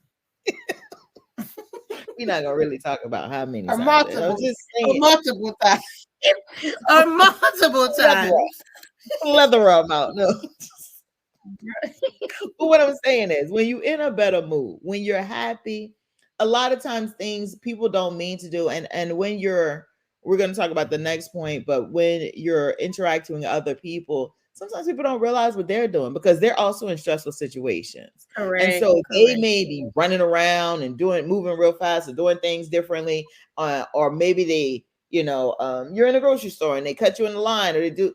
we're not gonna really talk about how many Or times. I was multiple. just Or saying multiple times. Or multiple leather times. leather them out. No. But what I'm saying is, when you're in a better mood, when you're happy, a lot of times things people don't mean to do, and when we're going to talk about the next point, but when you're interacting with other people, sometimes people don't realize what they're doing because they're also in stressful situations, and Correct. so they Correct. may be running around and moving real fast or doing things differently, or maybe they, you're in a grocery store and they cut you in the line, or they do.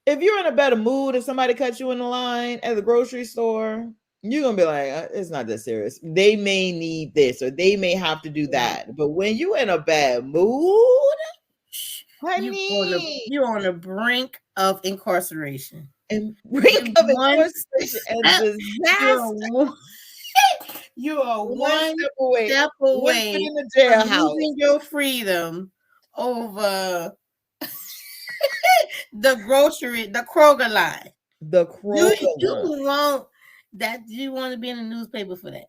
If you're in a better mood and somebody cuts you in the line at the grocery store, you're gonna be like, it's not that serious. They may need this or they may have to do Right. that. But when you're in a bad mood, honey, You on the brink of incarceration. and You brink of one incarceration and step. You're disaster, one, you are one one step away, step one foot away in the from jailhouse. losing your freedom over the Kroger line. The You Kroger you line. won't. That you want to be in the newspaper for that.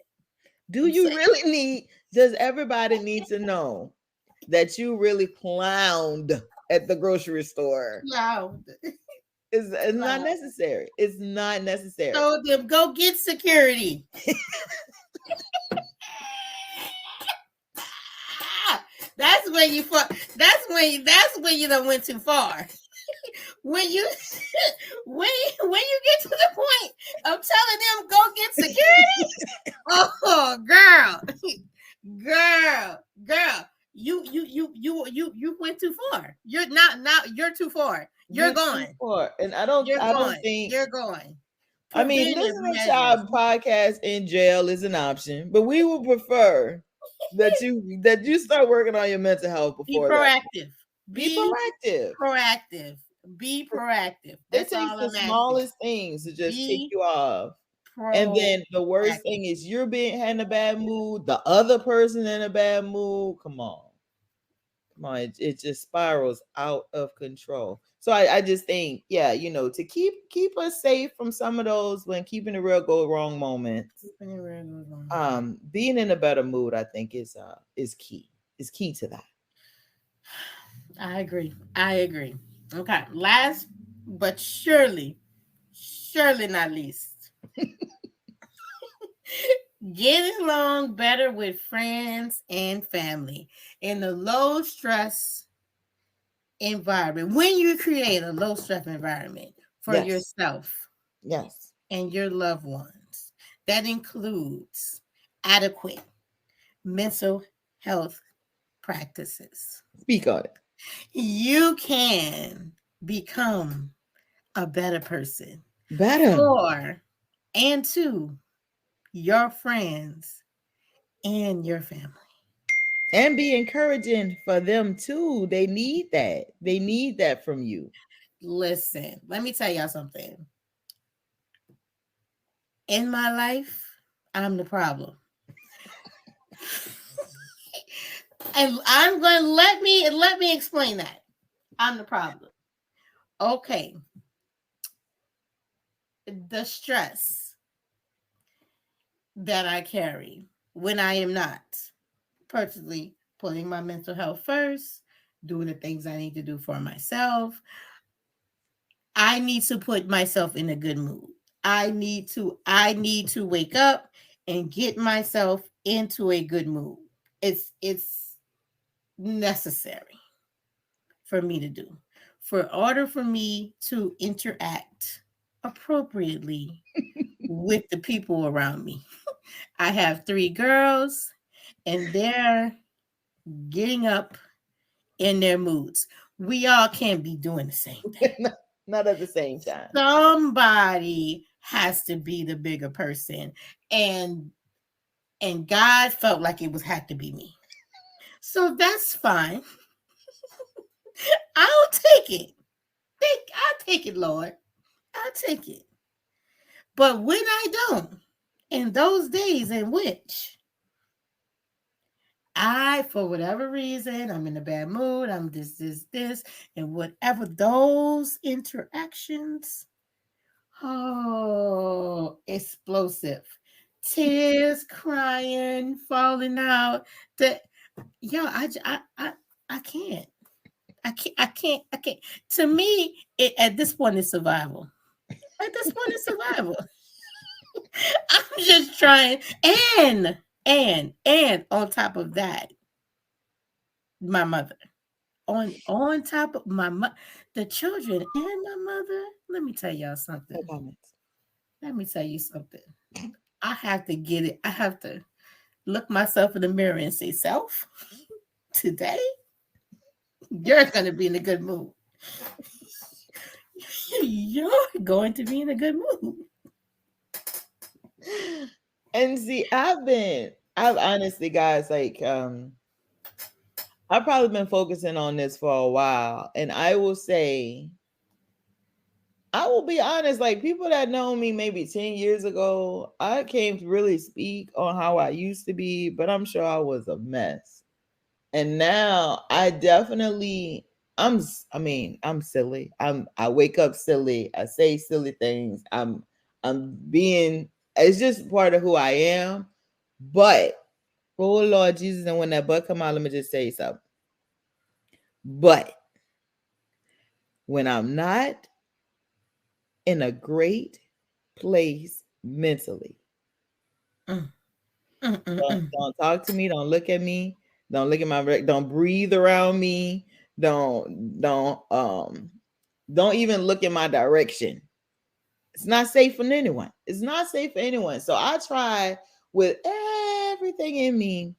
Do I'm you saying really need, does everybody need to know that you really clowned at the grocery store? loud. It's not Loud. necessary. It's not necessary. Told them go get security. That's when you fuck. That's when you done went too far. When you when you get to the point of telling them go get security, oh girl, you went too far. You're not you're too far. You're You're too going. far. And You're I don't going. think, You're going. I mean, Preventive listening to measures. our podcast in jail is an option, but we would prefer that you start working on your mental health Be before that. proactive. Be Be proactive. proactive. Be proactive. It That's takes all the I'm asking. smallest things to just take Be you off. And proactive. then the worst thing is you're being in a bad mood, the other person in a bad mood. Come on. Come on. It just spirals out of control. So I just think, yeah, to keep us safe from some of those when keeping the real go wrong moments. Being in a better mood, I think is key. Is key to that. I agree. I agree. Okay. Last but surely not least, getting along better with friends and family in a low stress environment. When you create a low stress environment for Yes. yourself Yes. and your loved ones, that includes adequate mental health practices. Speak on it. You can become a better person Better. for and to your friends and your family. And be encouraging for them too. They need that. They need that from you. Listen, let me tell y'all something. In my life, I'm the problem. And I'm going to let me explain that. I'm the problem. Okay. The stress that I carry when I am not personally putting my mental health first, doing the things I need to do for myself. I need to put myself in a good mood. I need to wake up and get myself into a good mood. It's necessary for me to do. For order for me to interact appropriately with the people around me. I have 3 girls and they're getting up in their moods. We all can't be doing the same thing. Not at the same time. Somebody has to be the bigger person, and God felt like it was had to be me. So that's fine. I'll take it. I'll take it, Lord. I'll take it. But when I don't, in those days in which I, for whatever reason, I'm in a bad mood, I'm this, and whatever those interactions, oh, explosive. Tears, crying, falling out. That, yo, I can't. I can't. To me, at this point, it's survival. At this point, it's survival. I'm just trying, and on top of that, my mother. On top of the children and my mother. Let me tell y'all something. No comments. Let me tell you something. I have to get it. I have to look myself in the mirror and say, self, today you're going to be in a good mood. You're going to be in a good mood. And see, I've honestly, guys, like, I've probably been focusing on this for a while. And I will say, I will be honest, like people that know me maybe 10 years ago, I came to really speak on how I used to be, but I'm sure I was a mess. And now I definitely, I'm silly. I wake up silly. I say silly things. I'm being It's just part of who I am. But oh Lord Jesus, and when that but come out, let me just say something. But when I'm not in a great place mentally, Mm, mm, mm, mm. don't talk to me, don't look at me, don't look at don't breathe around me, don't even look in my direction. It's not safe for anyone. It's not safe for anyone. So I try with everything in me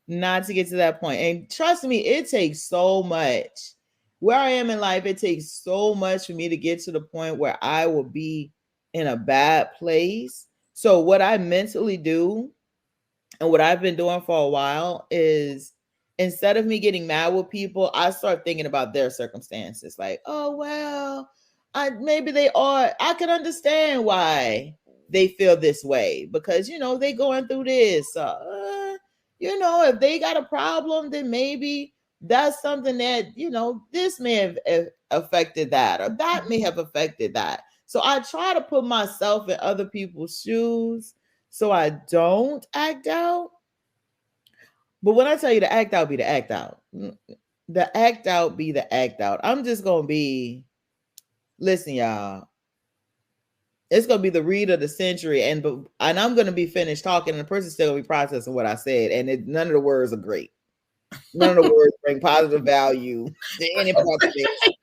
not to get to that point. And trust me, it takes so much. Where I am in life, it takes so much for me to get to the point where I will be in a bad place. So what I mentally do and what I've been doing for a while is, instead of me getting mad with people, I start thinking about their circumstances. Like, oh well, maybe they are. I can understand why they feel this way because they going through this. If they got a problem, then maybe that's something that this may have affected that, or that may have affected that. So I try to put myself in other people's shoes so I don't act out. But when I tell you to act out, be the act out. The act out be the act out. I'm just gonna be, listen, y'all. It's gonna be the read of the century, and I'm gonna be finished talking, and the person's still gonna be processing what I said, and none of the words are great. None of the words bring positive value to any part of it.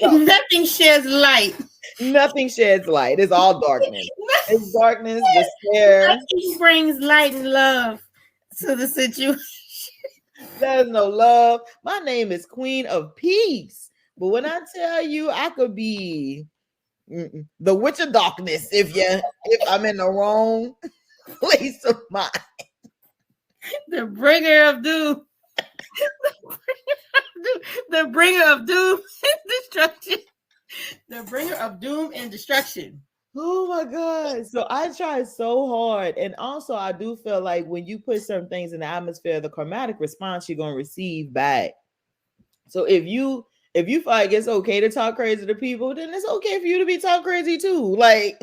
So, Nothing sheds light. nothing sheds light. It's all darkness. It's darkness, despair. Nothing brings light and love to the situation. There's no love. My name is Queen of Peace. But when I tell you I could be the witch of darkness if I'm in the wrong place of mind. The bringer of doom. The bringer of doom and destruction. The bringer of doom and destruction. Oh my God. So I try so hard. And also I do feel like when you put certain things in the atmosphere, the karmatic response you're gonna receive back. So if you feel like it's okay to talk crazy to people, then it's okay for you to be talk crazy too. Like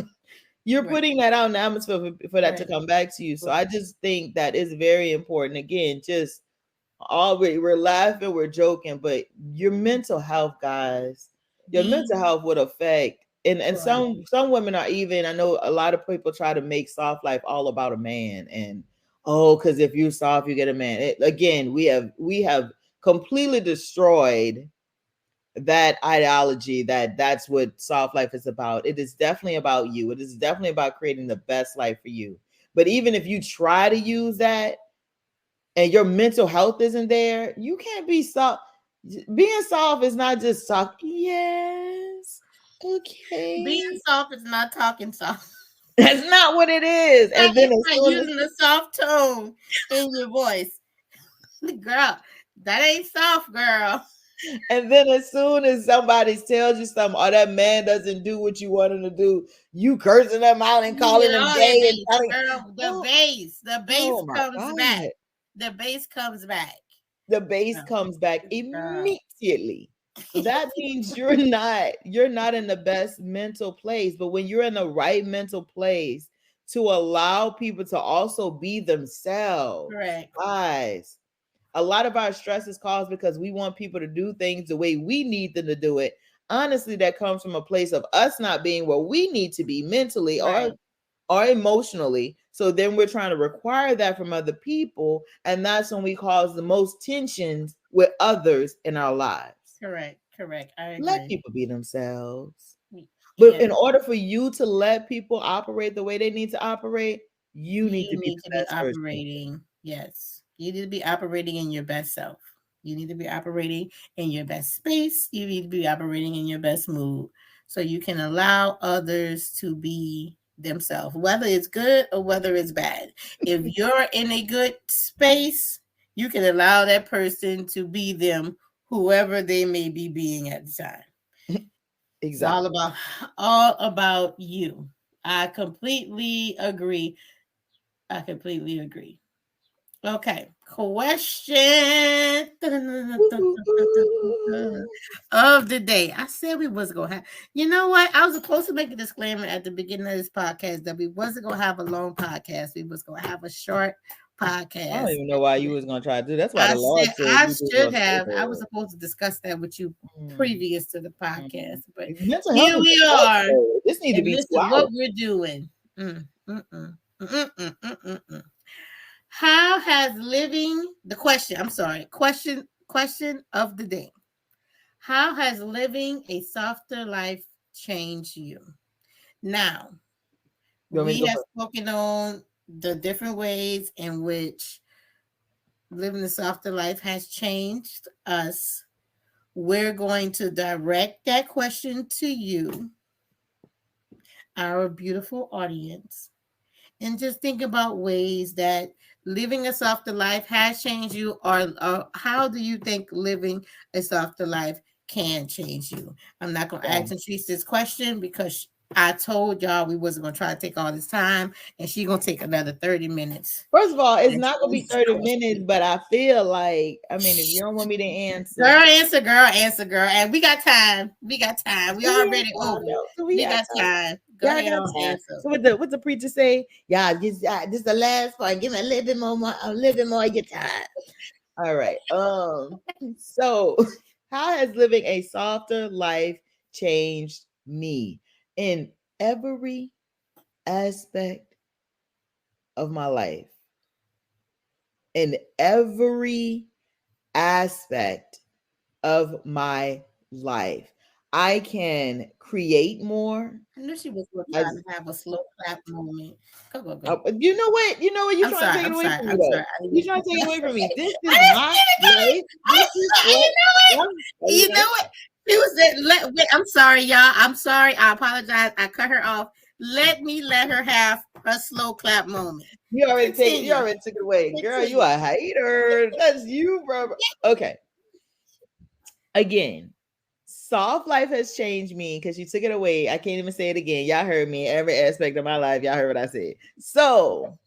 you're putting that out in the atmosphere for that to come back to you. So I just think that is very important. Again, just always we're laughing, we're joking, but your mental health, guys, your mental health would affect. And some women are even, I know a lot of people try to make soft life all about a man, and because if you're soft, you get a man. Again, we have completely destroyed that ideology that's what soft life is about. It is definitely about you. It is definitely about creating the best life for you. But even if you try to use that and your mental health isn't there, you can't be soft. Being soft is not just soft. Yes. Okay. Being soft is not talking soft. That's not what it is. And then it's like using a soft tone in your voice. Girl, that ain't soft, girl. And then as soon as somebody tells you something, or that man doesn't do what you want him to do, you cursing them out and calling them gay. The bass comes back. The bass comes back. The bass comes back immediately. That means you're not in the best mental place. But when you're in the right mental place to allow people to also be themselves, correct, guys. A lot of our stress is caused because we want people to do things the way we need them to do it. Honestly, that comes from a place of us not being where we need to be mentally or emotionally. So then we're trying to require that from other people. And that's when we cause the most tensions with others in our lives. Correct. I agree. Let people be themselves. But in order for you to let people operate the way they need to operate, you need to be operating. Person. Yes. You need to be operating in your best self. You need to be operating in your best space. You need to be operating in your best mood. So you can allow others to be themselves, whether it's good or whether it's bad. If you're in a good space, you can allow that person to be them, whoever they may be being at the time. Exactly. It's all about you. I completely agree. Okay. Question Woo-hoo-hoo. of the day. I said we wasn't gonna have. You know what? I was supposed to make a disclaimer at the beginning of this podcast that we wasn't gonna have a long podcast. We was gonna have a short I don't podcast. even know why you was gonna try to do. That's why I the Lord said said I you just should gonna say have. I was that. supposed to discuss that with you Mm, previous to the mm. podcast, but Mental health here is we are. important. This need to And be this two is what hours. we're doing. Mm, mm, mm, mm, mm, mm, mm, mm, mm. How has living the question? I'm sorry. Question of the day. How has living a softer life changed you? Now, You want me to we go have first? spoken on the different ways in which living a softer life has changed us. We're going to direct that question to you, our beautiful audience, and just think about ways that living a softer life has changed you, or how do you think living a softer life can change you. I'm not going to Yeah. ask Patrice this question because I told y'all we wasn't going to try to take all this time, and she's going to take another 30 minutes First of all, it's not gonna answering be this 30 minutes, question. but I feel like, I mean, if you don't want me to answer, Answer, girl. And we got time. We got time. We do we have already time over. though? Do we We have got time? time. Go Y'all ahead got on time. answer. So what the preacher say? Yeah, this the last part. Give me a little bit more, a little bit more of your time. All right. So how has living a softer life changed me in every aspect of my life? In every aspect of my life. I can create more. I knew she was going to try As to have a slow clap moment. Go, go. you know what? You know what? You're I'm trying to sorry. take it I'm away sorry. from me I'm though. sorry. I didn't You're mean trying to take it to. away from me. This I is didn't my mean to go. life. This is what You know what? I'm You know what? She was wait, I'm sorry, y'all. I'm sorry. I apologize. I cut her off. Let her have a slow clap moment. You Continue. already took it away. Girl, you Continue. a hater. That's you, bro. Okay. Again, soft life has changed me because you took it away. I can't even say it again. Y'all heard me. Every aspect of my life, y'all heard what I said. So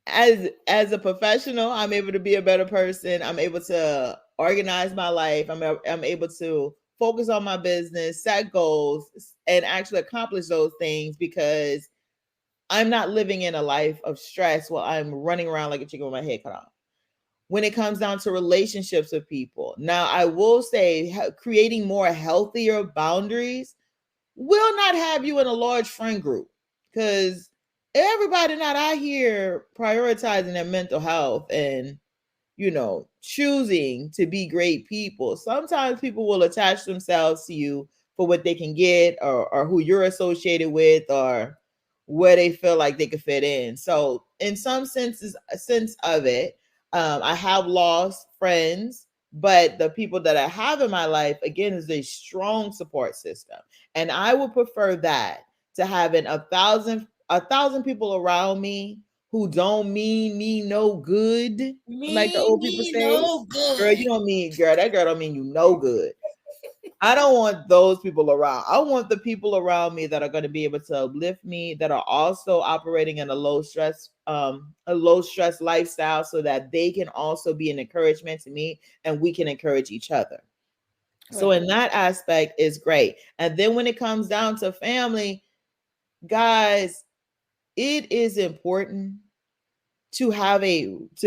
as a professional, I'm able to be a better person. I'm able to organize my life. I'm able to focus on my business, set goals, and actually accomplish those things because I'm not living in a life of stress while I'm running around like a chicken with my head cut off. When it comes down to relationships with people, now I will say creating more healthier boundaries will not have you in a large friend group because everybody not out here prioritizing their mental health and choosing to be great people. Sometimes people will attach themselves to you for what they can get or who you're associated with or where they feel like they could fit in. So in some sense of it, I have lost friends, but the people that I have in my life, again, is a strong support system. And I would prefer that to having a thousand people around me who don't mean me no good, like the old people Me say. no Girl, you good. don't mean girl. That girl don't mean you no good. I don't want those people around. I want the people around me that are going to be able to uplift me, that are also operating in a low stress lifestyle, so that they can also be an encouragement to me, and we can encourage each other. So Correct. in that aspect is great. And then when it comes down to family, guys, it is important to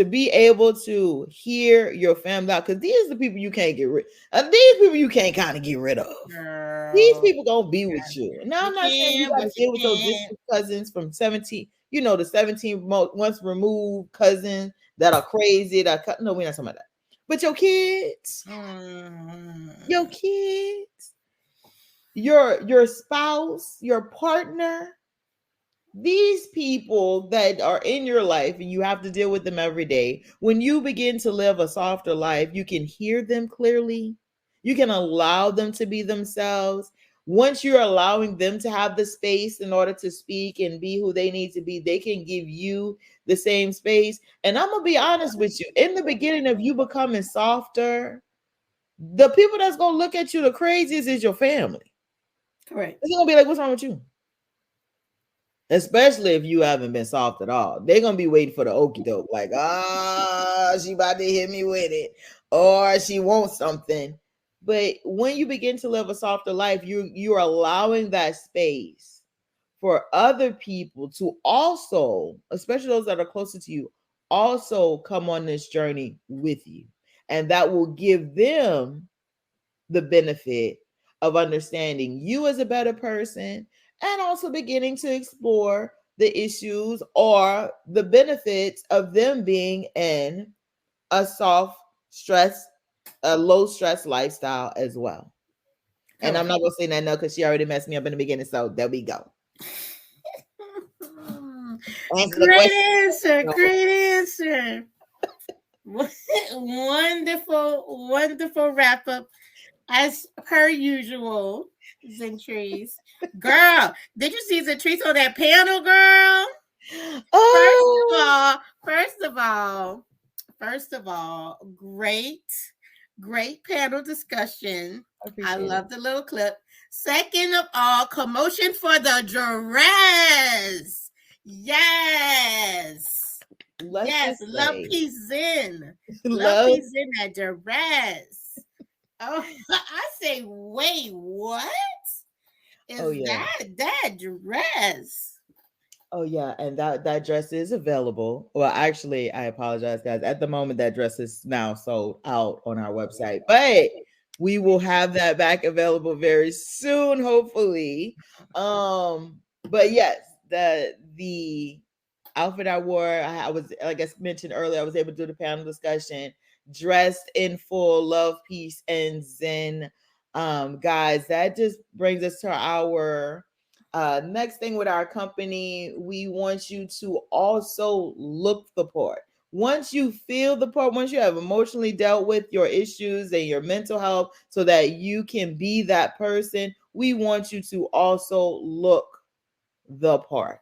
be able to hear your family out, because these are the people you can't get rid of. These people you can't kind of get rid of. These Girl. people gonna be with you. Now You I'm not saying you can, got but to you deal with your can't. distant cousins from 17, the 17 once removed cousin that are crazy. No, we're not talking about that. But your Mm. kids, your spouse, your partner, these people that are in your life and you have to deal with them every day, when you begin to live a softer life, you can hear them clearly. You can allow them to be themselves. Once you're allowing them to have the space in order to speak and be who they need to be, they can give you the same space. And I'm going to be honest with you, in the beginning of you becoming softer, the people that's going to look at you the craziest is your family. Correct. It's going to be like, what's wrong with you? especially if you haven't been soft at all. They're gonna be waiting for the okey doke, like, she about to hit me with it, or she wants something. But when you begin to live a softer life, you're allowing that space for other people to also, especially those that are closer to you, also come on this journey with you. And that will give them the benefit of understanding you as a better person and also beginning to explore the issues or the benefits of them being in a soft stress, a low stress lifestyle as well. And I'm Correct. not gonna say that no because she already messed me up in the beginning. So there we go. Answer the Great question. answer. No. Great answer. Wonderful, wonderful wrap up as per usual. Zentrice. Girl, did you see Zentrice on that panel, girl? First of Oh, all, first of all, first of all, great panel discussion. I I appreciate it. love the little clip. Second of all, commotion for the dress. Yes. Let's Yes. just Love say, Peace Zen. Love love. Peace Zen that dress. Oh, I say, wait, what Oh is yeah. that dress? Oh yeah, and that dress is available. Well, actually, I apologize, guys. At the moment, that dress is now sold out on our website, but we will have that back available very soon, hopefully. But yes, the outfit I wore, I was, like I mentioned earlier, I was able to do the panel discussion, dressed in full love, peace, and zen. Guys, that just brings us to our next thing with our company. We want you to also look the part. Once you feel the part, once you have emotionally dealt with your issues and your mental health so that you can be that person, we want you to also look the part.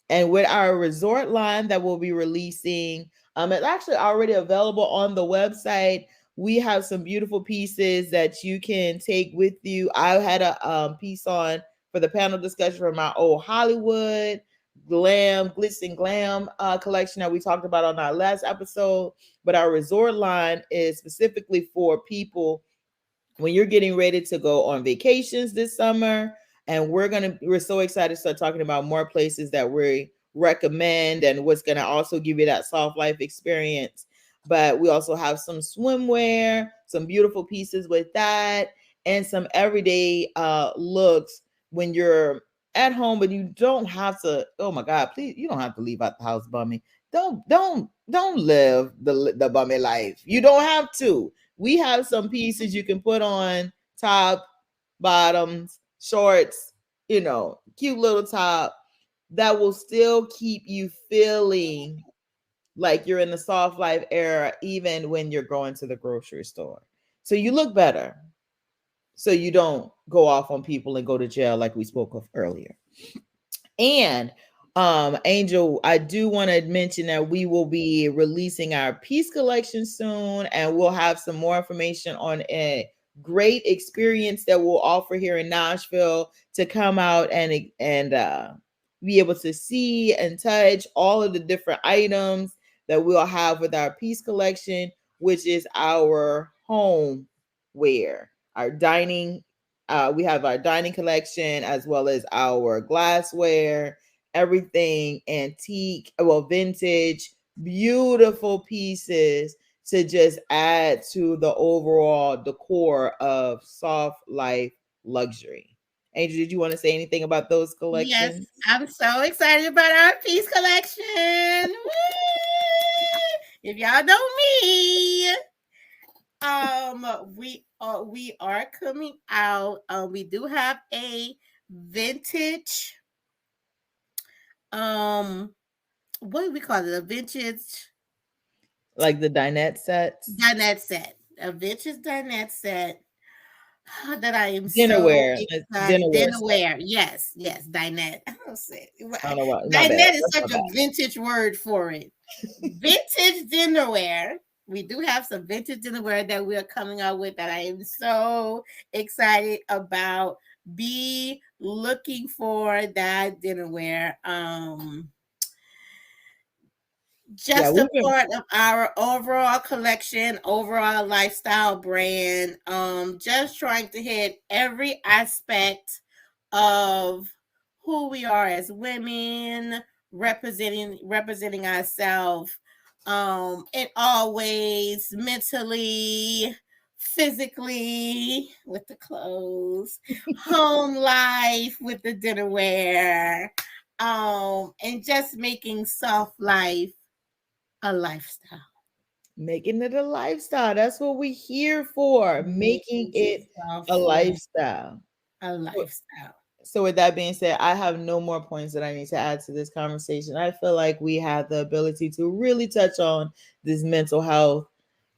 And with our resort line that we'll be releasing, it's actually already available on the website. We have some beautiful pieces that you can take with you. I had a piece on for the panel discussion for my old Hollywood glam, glitz and glam collection that we talked about on our last episode. But our resort line is specifically for people when you're getting ready to go on vacations this summer. And we're so excited to start talking about more places that we recommend and what's going to also give you that soft life experience. But we also have some swimwear, some beautiful pieces with that, and some everyday looks when you're at home, but you don't have to. Oh my God, please, you don't have to leave out the house bummy. Don't live the bummy life. You don't have to. We have some pieces you can put on top, bottoms, shorts, cute little top that will still keep you feeling like you're in the soft life era, even when you're going to the grocery store. So you look better. So you don't go off on people and go to jail like we spoke of earlier. And Angel, I do want to mention that we will be releasing our piece collection soon, and we'll have some more information on a great experience that we'll offer here in Nashville to come out and be able to see and touch all of the different items that we'll have with our piece collection, which is our home wear, our dining, we have our dining collection as well as our glassware, everything antique, well, vintage, beautiful pieces to just add to the overall decor of soft life luxury. Angel, did you want to say anything about those Yes, collections? I'm so excited about our piece collection. Woo! If y'all know me, we are coming out. We do have a vintage, um, what do we call it? A vintage Like the dinette sets, dinette set. A vintage dinette set that I am so dinnerware, excited. dinnerware set. Dinnerware. Yes, yes, dinette. I don't say I don't know what. My bad. dinette is That's my such a vintage word for it. Vintage dinnerware. We do have some vintage dinnerware that we are coming out with that I am so excited about. Be looking for that dinnerware. Yeah, Just a we've been part of our overall collection, overall lifestyle brand. Just trying to hit every aspect of who we are as women, representing ourselves in all ways, mentally, physically with the clothes, home life with the dinnerware, and just making soft life a lifestyle. making it a lifestyle. That's what we're here for, making Making it a soft life lifestyle. a So, lifestyle. so with that being said, I have no more points that I need to add to this conversation. I feel like we have the ability to really touch on this mental health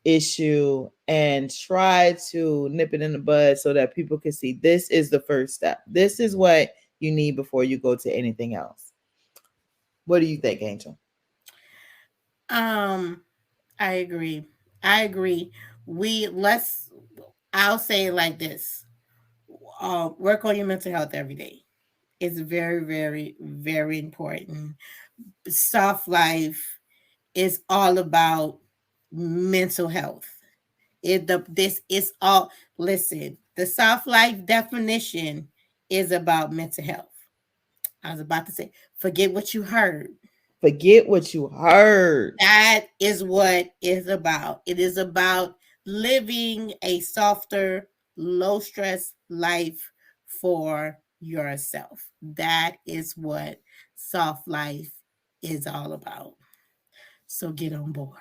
issue and try to nip it in the bud so that people can see this is the first step. This is what you need before you go to anything else. What do you think, Angel? Um, I agree. I agree. We let's I'll say it like this. Work on your mental health every day. It's very, very, very important. Soft life is all about mental health. This is all listen, the soft life definition is about mental health. I was about to say, forget what you heard. Forget what you heard. That is what it's about. It is about living a softer, low stress life for yourself. That is what soft life is all about. So get on board.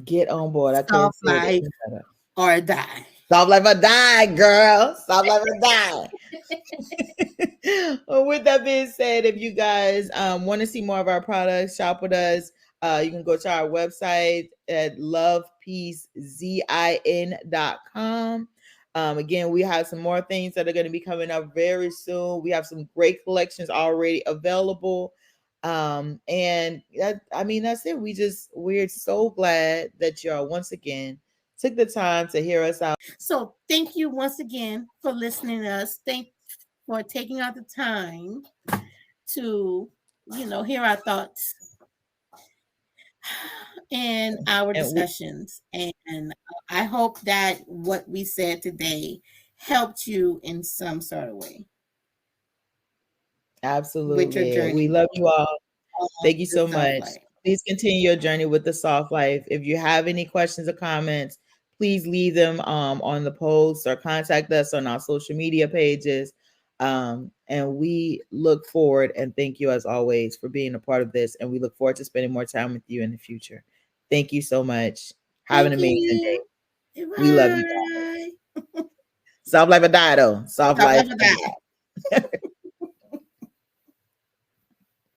Get on board. I couldn't Soft say it life any better. or die. Stop like a die, girl. Stop like a die. Well, with that being said, if you guys want to see more of our products, shop with us. You can go to our website at lovepeacezin.com. Again, we have some more things that are going to be coming up very soon. We have some great collections already available. And that, I mean, that's it. We're so glad that y'all once again took the time to hear us out. So thank you once again for listening to us. Thank for taking out the time to, hear our thoughts and our And we, discussions. And I hope that what we said today helped you in some sort of way with your absolutely. We journey love you all. of Thank you the so self much. life. Please continue your journey with the soft life. If you have any questions or comments, please leave them on the post or contact us on our social media pages. And we look forward and thank you as always for being a part of this. And we look forward to spending more time with you in the future. Thank you so much. Have an Thank amazing day. you. We love you guys. Bye. Soft life or die though. Soft Self life life or or die. die.